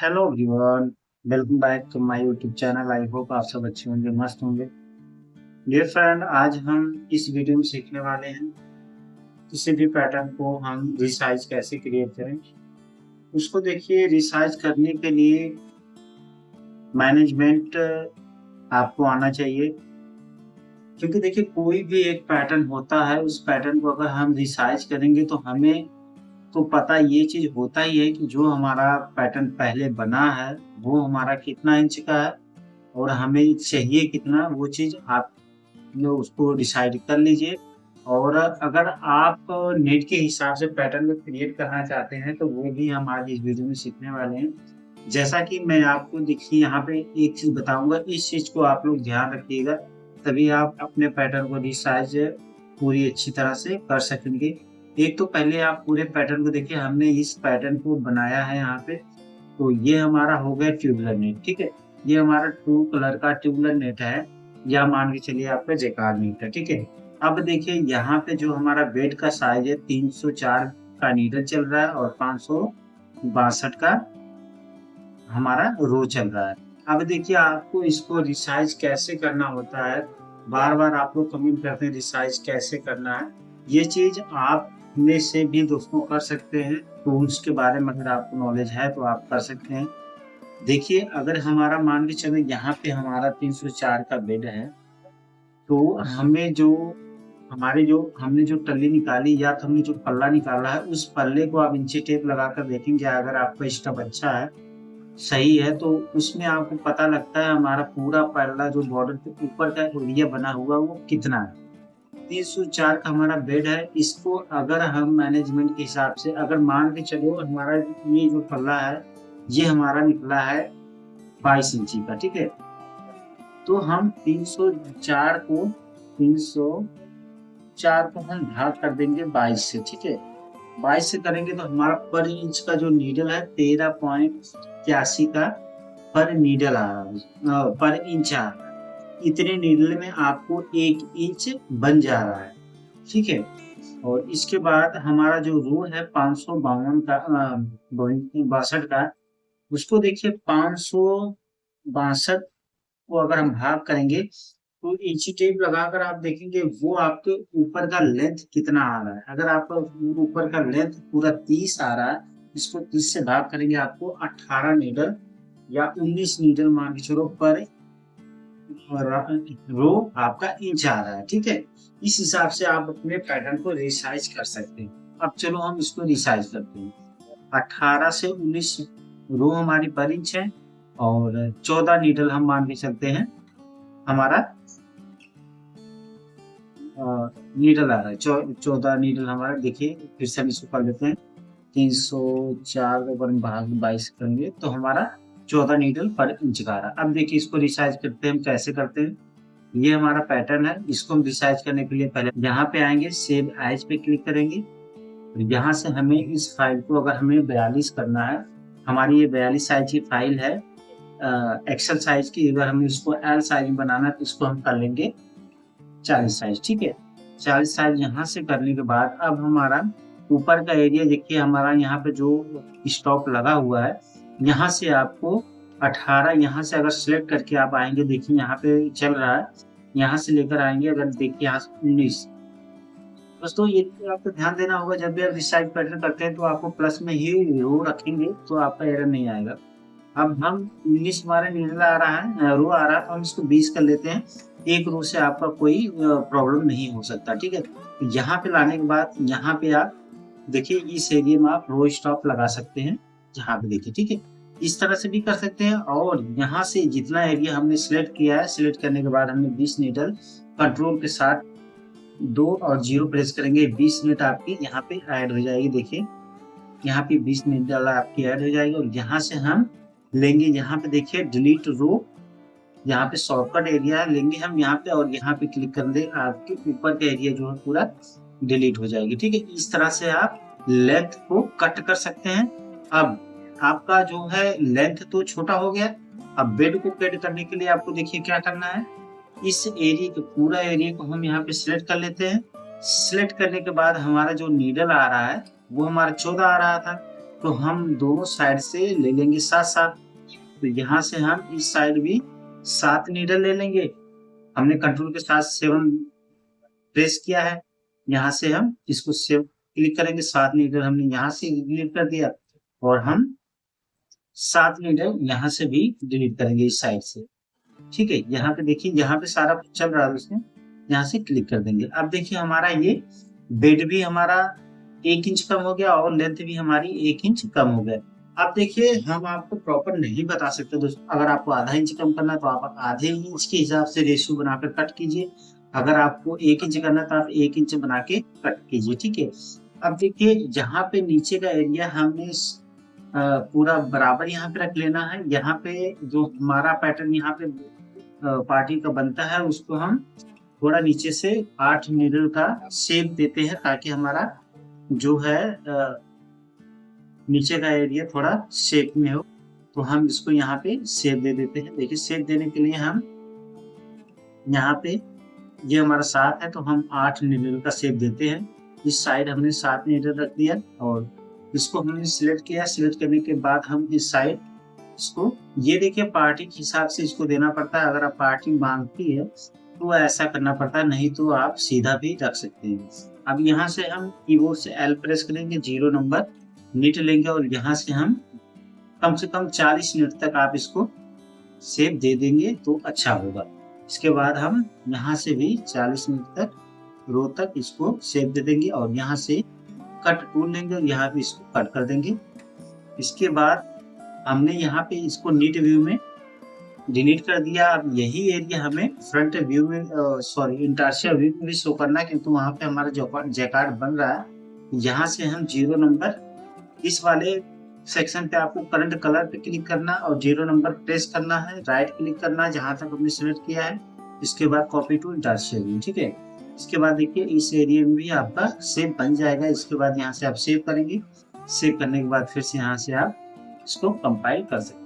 Hello everyone, welcome back to my YouTube channel. I hope आप सब अच्छे होंगे, मस्त होंगे। डियर फ्रेंड, आज हम इस वीडियो में सीखने वाले हैं किसी भी पैटर्न को हम रिसाइज कैसे क्रिएट करें। उसको देखिए, रिसाइज करने के लिए मैनेजमेंट आपको आना चाहिए, क्योंकि देखिए कोई भी एक पैटर्न होता है, उस पैटर्न को अगर हम रिसाइज करेंगे तो हमें तो पता ये चीज होता ही है कि जो हमारा पैटर्न पहले बना है वो हमारा कितना इंच का है और हमें चाहिए कितना, वो चीज आप लोग उसको डिसाइड कर लीजिए। और अगर आप नेट के हिसाब से पैटर्न को क्रिएट करना चाहते हैं तो वो भी हम आज इस वीडियो में सीखने वाले हैं। जैसा कि मैं आपको देखिए यहाँ पे एक चीज बताऊंगा, इस चीज को आप लोग ध्यान रखिएगा, तभी आप अपने पैटर्न को रिसाइज पूरी अच्छी तरह से कर सकेंगे। एक तो पहले आप पूरे पैटर्न को देखिए, हमने इस पैटर्न को बनाया है यहाँ पे। तो ये हमारा हो गया ट्यूबुलर नेट, ठीक है। ये हमारा 2 कलर का ट्यूबुलर नेट है, या मान के चलिए आपका जेकार्ड नेट है, ठीक है। अब देखिए यहाँ पे जो हमारा बेड का साइज है 304 का नीडल चल रहा है और 562 का हमारा रो चल रहा है। अब देखिए आपको इसको रिसाइज कैसे करना होता है, बार बार आप लोग कमेंट करते हैं रिसाइज कैसे करना है। ये चीज आप में से भी दोस्तों कर सकते हैं, टूल्स के बारे में अगर आपको नॉलेज है तो आप कर सकते हैं। देखिए अगर हमारा मान के चलो यहाँ पे हमारा 304 का बेड है, तो हमें जो हमारे जो हमने जो टल्ली निकाली या तो हमने जो पल्ला निकाला है, उस पल्ले को आप इंची टेप लगाकर देखेंगे। अगर आपका स्टफ अच्छा है, सही है, तो उसमें आपको पता लगता है हमारा पूरा पल्ला जो बॉर्डर के ऊपर का एरिया बना हुआ वो कितना है। 304 का हमारा बेड है। इसको अगर हम मैनेजमेंट के हिसाब से अगर मान के चलो, हमारा ये जो पल्ला है ये हमारा निकला है 22 इंची का, ठीक है। तो हम 304 को हम भाग कर देंगे 22 से, ठीक है। 22 से करेंगे तो हमारा पर इंच का जो नीडल है 13.81 का पर नीडल आ रहा है, पर इंच आ रहा है। इतने नीडल में आपको 1 इंच बन जा रहा है, ठीक है। और इसके बाद हमारा जो रो है 552 का 62 का, उसको देखिए 562 को अगर हम भाग करेंगे तो इंची टेप लगाकर आप देखेंगे वो आपके ऊपर का लेंथ कितना आ रहा है। अगर आपका ऊपर का लेंथ पूरा 30 आ रहा है, इसको 30 से भाग करेंगे, आपको 18 नीडल या 19 नीडल मान के चलो पर रो आपका इंच आ रहा है, ठीक है। इस हिसाब से आप अपने पैटर्न को रिसाइज कर सकते हैं। अब चलो हम इसको रिसाइज करते हैं। 18 से 19 रो हमारी पर इंच है और 14 नीडल हम मान के चलते हैं हमारा नीडल आ रहा है। 14 नीडल हमारा, देखिए फिर से हम इसको कर लेते हैं। 304 को अगर हम भाग 22 करेंगे तो हमारा 14 नीडल पर इंच का आ रहा है। अब देखिए इसको रिसाइज करते हैं, हम कैसे करते हैं। ये हमारा पैटर्न है, इसको हम रिसाइज करने के लिए पहले यहाँ पे आएंगे, सेव एज पे क्लिक करेंगे। तो यहाँ से हमें इस फाइल को अगर हमें 42 करना है, हमारी ये 42 साइज की फाइल है एक्सेल साइज की। अगर हमें इसको एल साइज में बनाना है तो इसको हम कर लेंगे 40 साइज, ठीक है। 40 साइज यहाँ से करने के बाद अब हमारा ऊपर का एरिया देखिए, हमारा यहाँ पे जो स्टॉप लगा हुआ है, यहाँ से आपको 18 यहाँ से अगर सिलेक्ट करके आप आएंगे, देखिए यहाँ पे चल रहा है, यहाँ से लेकर आएंगे, अगर देखिए यहाँ से 19। दोस्तों ये आपको ध्यान देना होगा, जब भी आप रिसाइज पैटर्न करते हैं तो आपको प्लस में ही रो रखेंगे तो आपका एरर नहीं आएगा। अब हम 19 हमारे नीडल आ रहा है, रो आ रहा है, तो हम इसको 20 कर लेते हैं। एक रो से आपका कोई प्रॉब्लम नहीं हो सकता, ठीक है। तो यहाँ पे लाने के बाद यहाँ पे आप देखिए इस एरिया में आप रो स्टॉप लगा सकते हैं, यहाँ पे देखिए, ठीक है। इस तरह से भी कर सकते हैं। और यहाँ से जितना एरिया हमने सिलेक्ट किया है, सिलेक्ट करने के बाद हमने 20 नीडल कंट्रोल के साथ 2 और 0 प्रेस करेंगे, 20 यूनिट आपकी यहाँ पे ऐड हो जाएगी। देखिए यहाँ पे 20 नीडल आपकी ऐड हो जाएगी। और यहाँ से हम लेंगे, यहाँ पे देखिए डिलीट रो, यहाँ पे शॉर्टकट एरिया लेंगे हम यहाँ पे, और यहाँ पे क्लिक कर दे, आपके ऊपर का एरिया जो है पूरा डिलीट हो जाएगी, ठीक है। इस तरह से आप लेंथ को कट कर सकते हैं। अब आपका जो है लेंथ तो छोटा हो गया। अब बेड को कट करने के लिए आपको देखिए क्या करना है, इस एरिया को, पूरा एरिया को हम यहाँ पे सिलेक्ट कर लेते हैं। सिलेक्ट करने के बाद हमारा जो नीडल आ रहा है वो हमारा 14 आ रहा था, तो हम दोनों साइड से ले लेंगे 7-7। तो यहाँ से हम इस साइड भी 7 नीडल ले लेंगे। हमने कंट्रोल के साथ 7 प्रेस किया है। यहाँ से हम इसको सेव क्लिक करेंगे, 7 नीडल हमने यहाँ से डिलीट कर दिया और हम 7 नीडल यहाँ से भी डिलीट करेंगे इस साइड से। ठीक है, यहाँ पे देखिए, यहाँ पे सारा कुछ चल रहा है उसमें, यहाँ से क्लिक कर देंगे। अब देखिए हमारा ये बेड भी हमारा 1 इंच कम हो गया और लेंथ भी हमारी 1 इंच कम हो गया। अब देखिए हम आपको प्रॉपर नहीं बता सकते दोस्तों, अगर आपको आधा इंच कम करना है तो आप आधे इंच के हिसाब से रेशियो बनाकर कट कीजिए। अगर आपको 1 इंच करना है तो आप 1 इंच बना के कट कीजिए। ठीक है, अब देखिए जहाँ पे नीचे का एरिया हमने पूरा बराबर यहाँ पे रख लेना है। यहाँ पे जो हमारा पैटर्न यहाँ पे पार्टी का बनता है उसको हम थोड़ा नीचे से 8 नीडल का शेप देते हैं ताकि हमारा जो है नीचे का एरिया थोड़ा शेप में हो। तो हम इसको यहाँ पे शेप दे देते हैं। देखिए शेप देने के लिए हम यहाँ पे ये हमारा 7 है तो हम 8 नीडल का शेप देते हैं। इस साइड हमने 7 नीडल रख दिया और इसको हमने सिलेक्ट किया। सिलेक्ट करने के बाद हम इस साइड इसको, ये देखिए पार्टी के हिसाब से इसको देना पड़ता है। अगर आप पार्टी मांगती है तो ऐसा करना पड़ता है, नहीं तो आप सीधा भी रख सकते हैं। अब यहाँ से हम कीबोर्ड से L प्रेस करेंगे, 0 नंबर नीट लेंगे और यहाँ से हम कम से कम 40 मिनट तक आप इसको शेप दे देंगे तो अच्छा होगा। इसके बाद हम यहाँ से भी 40 मिनट तक रो तक इसको शेप दे देंगे और यहाँ से कट टूल लेंगे और यहाँ पे इसको कट कर देंगे। इसके बाद हमने यहाँ पे इसको नीट व्यू में डिलीट कर दिया। अब यही एरिया हमें फ्रंट व्यू में इंटार्शिया व्यू में भी शो करना है, क्योंकि वहाँ पे हमारा जो जैकार्ड बन रहा है। यहाँ से हम 0 नंबर इस वाले सेक्शन पे आपको करंट कलर पे क्लिक करना और 0 नंबर प्रेस करना है, राइट क्लिक करना है जहाँ तक हमने सिलेक्ट किया है। इसके बाद कॉपी टू इंटार्शिया व्यू। ठीक है, इसके बाद देखिए इस एरिया में भी आपका शेप बन जाएगा। इसके बाद यहाँ से आप सेव करेंगे। सेव करने के बाद फिर से यहाँ से आप इसको कंपाइल कर सकते हैं।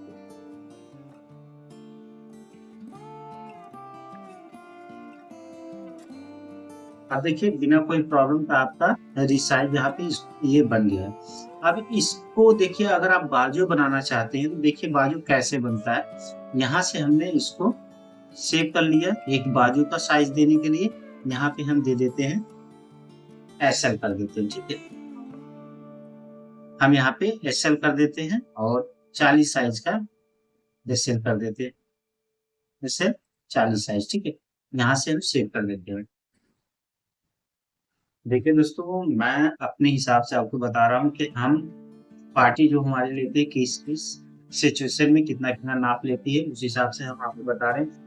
अब देखिए बिना कोई प्रॉब्लम का आपका रिसाइज यहाँ पे ये बन गया है। अब इसको देखिए, अगर आप बाजू बनाना चाहते हैं तो देखिए बाजू कैसे बनता है। यहाँ से हमने इसको सेव कर लिया। एक बाजू का साइज देने के लिए यहाँ पे हम दे देते हैं SL कर देते हैं। ठीक है, हम यहाँ पे SL कर देते हैं और 40 साइज का SL कर देते हैं। SL 40 size. ठीक है, यहाँ से हम सेव कर देते हैं। देखिए दोस्तों, मैं अपने हिसाब से आपको बता रहा हूँ कि हम पार्टी जो हमारे लेते हैं किस किस सिचुएशन में कितना कितना नाप लेती है, उस हिसाब से हम आपको बता रहे हैं।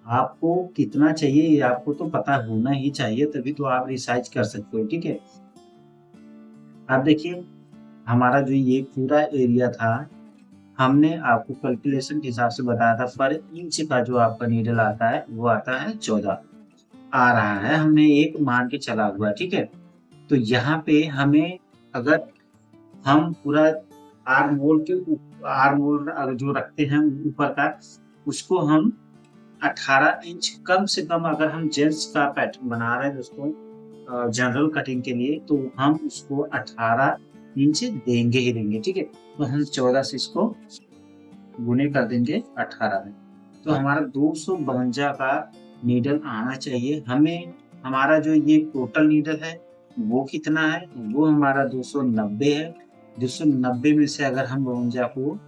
आपको कितना चाहिए ये आपको तो पता होना ही चाहिए, तभी तो आप रिसाइज कर सकते हो। ठीक है, अब देखिए हमारा जो ये पूरा एरिया था हमने आपको कैलकुलेशन के हिसाब से बताया था। पर इंच का जो आपका नीडल आता है वो आता है 14 आ रहा है, हमने एक मान के चला हुआ। ठीक है, तो यहाँ पे हमें अगर हम पूरा आर्म होल जो रखते हैं ऊपर का, उसको हम 18 इंच कम से कम, अगर हम जेंट्स का पैटर्न बना रहे हैं दोस्तों जनरल कटिंग के लिए, तो हम उसको 18 इंच देंगे ही देंगे। ठीक है, तो हम 14 से इसको गुने कर देंगे 18 में, तो हमारा 252 का नीडल आना चाहिए हमें। हमारा जो ये टोटल नीडल है वो कितना है, वो हमारा 290 है। 290 में से अगर हम 52 को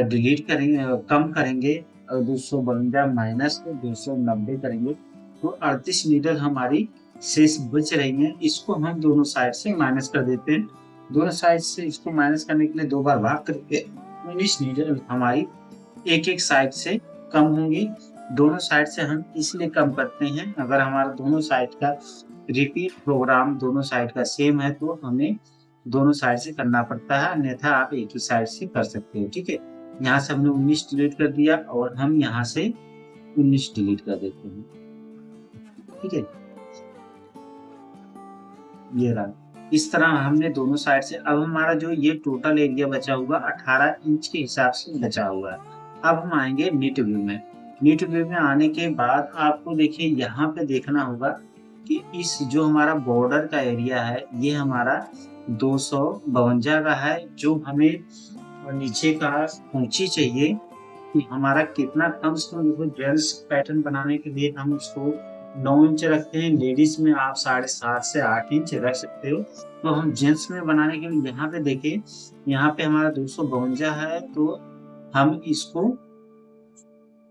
डिलीट करेंगे, कम करेंगे, 252 माइनस 290 करेंगे तो 38 नीडल हमारी शेष बच रही हैं। इसको हम दोनों साइड से माइनस कर देते हैं। दोनों साइड से इसको माइनस करने के लिए 2 बार भाग करके 19 नीडल हमारी एक साइड से कम होंगी। दोनों साइड से हम इसलिए कम करते हैं, अगर हमारा दोनों साइड का रिपीट प्रोग्राम दोनों साइड का सेम है तो हमें दोनों साइड से करना पड़ता है, अन्यथा आप एक ही साइड से कर सकते हो। ठीक है, यहाँ से हमने 19 डिलीट कर दिया और हम यहाँ से 19 डिलीट कर देते हैं। ठीक है, ये रहा। इस तरह हमने दोनों साइड से, अब हमारा जो ये टोटल एरिया बचा हुआ 18 इंच के हिसाब से बचा हुआ है। अब हम आएंगे नीट व्यू में। नीट व्यू में आने के बाद आपको देखिए यहाँ पे देखना होगा कि इस जो हमारा बॉर्डर का एरिया है ये हमारा 252 का है, जो हमें नीचे का ऊंची चाहिए कि हमारा कितना कम से कम। देखो जेंट्स पैटर्न बनाने के लिए हम उसको 9 इंच रखते हैं, लेडीज में आप 7.5 से 8 इंच रख सकते हो। तो हम जेंट्स में बनाने के लिए यहाँ पे देखिए, यहाँ पे हमारा 252 है, तो हम इसको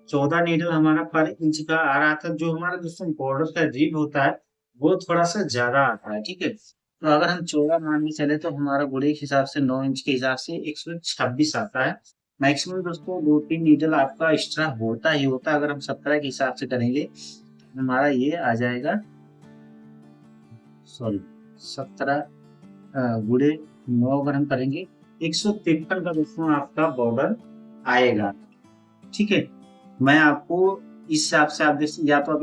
14 नीडल हमारा पर इंच का आ रहा था। जो हमारा दोस्तों बॉर्डर का रिब होता है वो थोड़ा सा ज्यादा आता है, ठीक है। तो अगर हम चौड़ा मान के चले तो हमारा गुड़े के हिसाब से 9 इंच के हिसाब से 126 आता है। मैक्सिमम दोस्तों 2-3 नीडल आपका एक्स्ट्रा होता ही होता है। अगर हम 17 के हिसाब से करेंगे हमारा ये आ जाएगा, सॉरी 17 गुड़े 9 अगर हम करेंगे 153 का दोस्तों आपका बॉर्डर आएगा, ठीक है। मैं आपको इस हिसाब से आप देख, या तो आप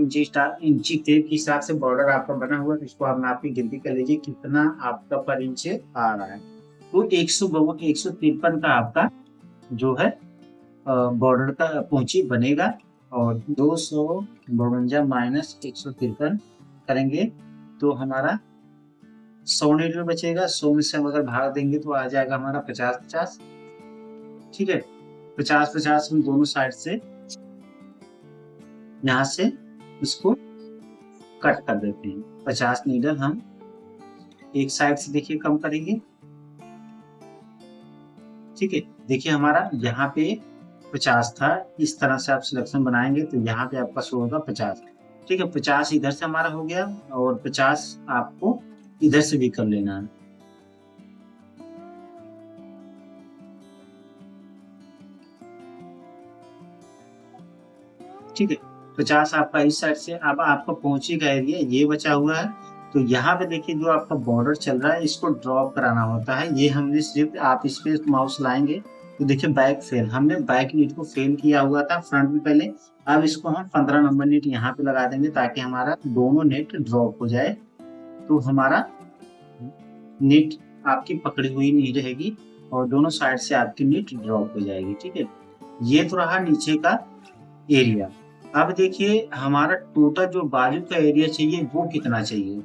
इंची टेप के हिसाब से बॉर्डर आपका बना हुआ है, इसको आप नाप की गिनती कर लीजिए कितना आपका पर इंच आ रहा है। तो 153 का आपका जो है बॉर्डर का पहुंची बनेगा, और 252 माइनस 153 करेंगे तो हमारा 100 नीडल बचेगा। 100 में से हम अगर भाग देंगे तो आ जाएगा हमारा 50-50, ठीक है। 50-50 हम दोनों साइड से यहाँ से इसको कट कर देते हैं। 50 नीडल हम एक साइड से देखिए कम करेंगे, ठीक है। देखिए हमारा यहाँ पे 50 था, इस तरह से आप सिलेक्शन बनाएंगे तो यहाँ पे आपका शो होगा 50, ठीक है। 50 इधर से हमारा हो गया और 50 आपको इधर से भी कर लेना है, ठीक है। 50 आपका इस साइड से। अब आपका पहुंची का एरिया ये बचा हुआ है, तो यहाँ पे देखिए जो आपका बॉर्डर चल रहा है इसको ड्रॉप कराना होता है। ये हमने सिर्फ, आप इस पे माउस लाएंगे तो देखिए बैक फेल, हमने बैक नीट को फेल किया हुआ था फ्रंट में पहले। अब इसको हम 15 नंबर नीट यहाँ पे लगा देंगे ताकि हमारा दोनों नेट ड्रॉप हो जाए, तो हमारा नीट आपकी पकड़ी हुई नहीं रहेगी और दोनों साइड से आपकी नीट ड्रॉप हो जाएगी, ठीक है। ये तो रहा नीचे का एरिया। अब देखिए हमारा टोटल जो बाजू का एरिया चाहिए वो कितना चाहिए।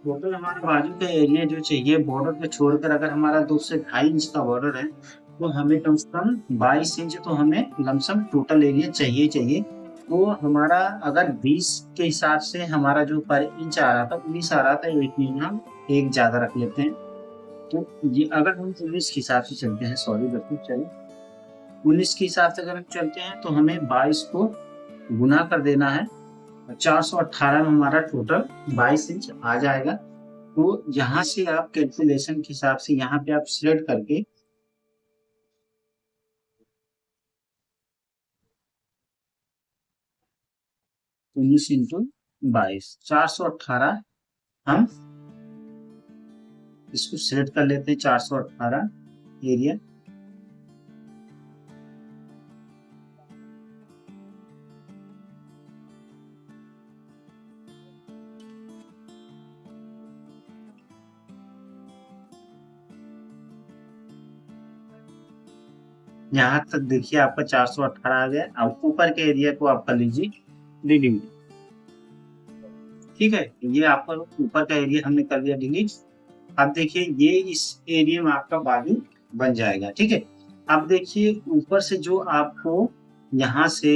टोटल हमारे बाजू का एरिया जो चाहिए बॉर्डर पे छोड़कर, अगर हमारा 2 से 2.5 इंच का बॉर्डर है तो हमें कम से कम 22 इंच तो हमें लमसम टोटल एरिया चाहिए। तो हमारा अगर 20 के हिसाब से हमारा जो पर इंच आ रहा था 19 आ रहा था, इतनी हम एक ज्यादा रख लेते हैं। तो ये अगर हम 19 के हिसाब से चलते हैं, सॉरी गलती चले 19 के हिसाब से अगर हम चलते हैं तो हमें 22 को गुना कर देना है, 418 में हमारा टोटल 22 इंच आ जाएगा। तो यहाँ से आप कैलकुलेशन के हिसाब से यहाँ पे आप सिलेक्ट करके तो 19 इंटू 22 418 हम इसको सिलेक्ट कर लेते हैं, 418 एरिया। यहाँ तक देखिए आपका 418 आ गया। अब ऊपर के एरिया को आप कर लीजिए डिलीट, ठीक है। ये आपका ऊपर का एरिया हमने कर दिया डिलीट। अब देखिए ये इस एरिया में आपका बाजू बन जाएगा, ठीक है। अब देखिए ऊपर से जो आपको यहाँ से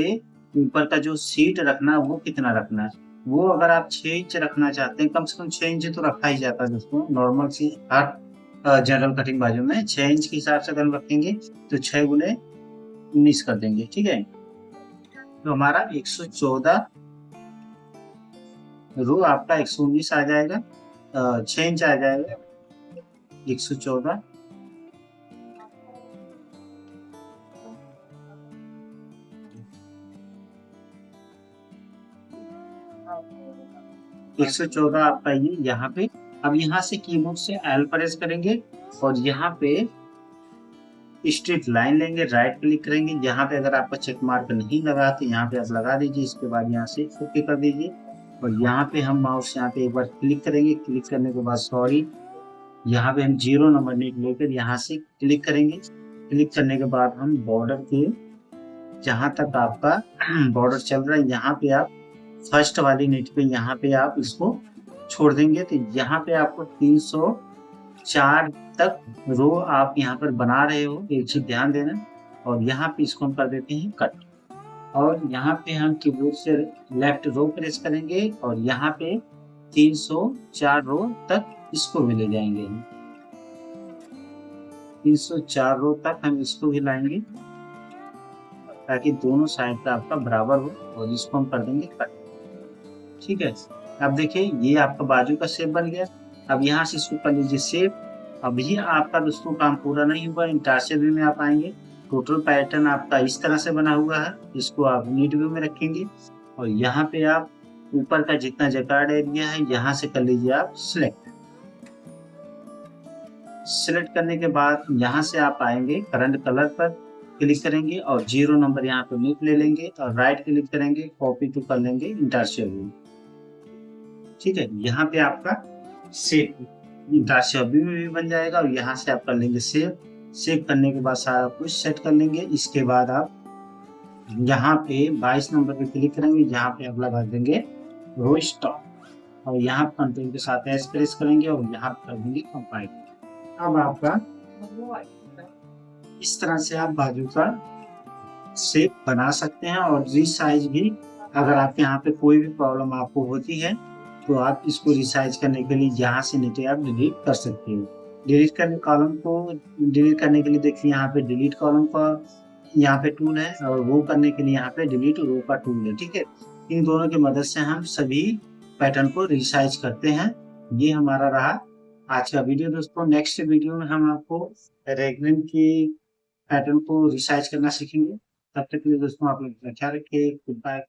ऊपर का जो सीट रखना है वो कितना रखना है। वो अगर आप 6 इंच रखना चाहते हैं, कम से कम 6 इंच तो रखा ही जाता है दोस्तों नॉर्मल सी हर जनरल कटिंग बाजू में। 6 इंच के हिसाब से अगर हम रखेंगे तो 6 गुने 19 कर देंगे, ठीक है। तो हमारा 114 रो आपका 119 आ जाएगा, 6 इंच आ जाएगा 114। आपका ये यहाँ पे। अब यहाँ से कीबोर्ड से एल प्रेस करेंगे और यहाँ पे स्ट्रेट लाइन लेंगे, राइट क्लिक करेंगे। यहाँ पे अगर आपका चेक मार्क नहीं लगा तो यहाँ पे आप लगा दीजिए, इसके बाद यहाँ से ओके कर दीजिए। और यहाँ पे हम माउस यहाँ पे एक बार क्लिक करेंगे, क्लिक करने के बाद सॉरी यहाँ पे हम 0 नंबर नीट लेकर यहाँ से क्लिक करेंगे। क्लिक करने के बाद हम बॉर्डर के जहाँ तक आपका बॉर्डर चल रहा है यहाँ पे आप फर्स्ट वाली नीट पे यहाँ पे आप इसको छोड़ देंगे तो यहाँ पे आपको 304 तक रो आप यहाँ पर बना रहे हो, एक चीज ध्यान देना। और यहाँ पे इसको हम कर देते हैं कट, और यहाँ पे हम कीबोर्ड से लेफ्ट रो प्रेस करेंगे और यहाँ पे 304 रो तक इसको भी ले जाएंगे। 304 रो तक हम इसको भी लाएंगे ताकि दोनों साइड का आपका बराबर हो, और इसको हम कर देंगे कट। ठीक है, अब देखिए ये आपका बाजू का शेप बन गया। अब यहाँ से इसको कर लीजिए शेप। अभी आपका दोस्तों काम पूरा नहीं हुआ, इंटासिव व्यू में आप आएंगे। टोटल पैटर्न आपका इस तरह से बना हुआ है, इसको आप नीट व्यू में रखेंगे और यहाँ पे आप ऊपर का जितना जकार्ड एरिया है यहाँ से कर लीजिए आप सिलेक्ट। सिलेक्ट करने के बाद यहाँ से आप आएंगे करंट कलर पर क्लिक करेंगे और 0 नंबर यहाँ पे मीट ले लेंगे और राइट क्लिक करेंगे, कॉपी टू कर लेंगे इंटासिव व्यू। ठीक है, यहाँ पे आपका सेव इंटासिव व्यू में भी बन जाएगा और यहाँ से आप कर लेंगे सेव। सेव करने के बाद सारा कुछ सेट कर लेंगे। इसके बाद आप यहाँ पे 22 नंबर पे क्लिक करेंगे, जहाँ पे आप लगा देंगे रो स्टॉप और यहाँ कंट्रोल के साथ एस प्रेस करेंगे और यहाँ कर देंगे कंपाइल। अब आपका इस तरह से आप बाजू का शेप बना सकते हैं। और रीसाइज भी, अगर आप यहाँ पे कोई भी प्रॉब्लम आपको होती है तो आप इसको रिसाइज करने के लिए यहाँ से नीचे आप डिलीट कर सकते हो। डिलीट करने कॉलम को डिलीट करने के लिए देखिए यहाँ पे डिलीट कॉलम का यहाँ पे टूल है और वो करने के लिए यहाँ पे डिलीट रो का टूल है। ठीक है, इन दोनों की मदद से हम सभी पैटर्न को रिसाइज करते हैं। ये हमारा रहा आज का वीडियो दोस्तों। नेक्स्ट वीडियो में हम आपको रेगनन की पैटर्न को रिसाइज करना सीखेंगे। तब तक के लिए दोस्तों आप लोग ख्याल रखिए। Good bye.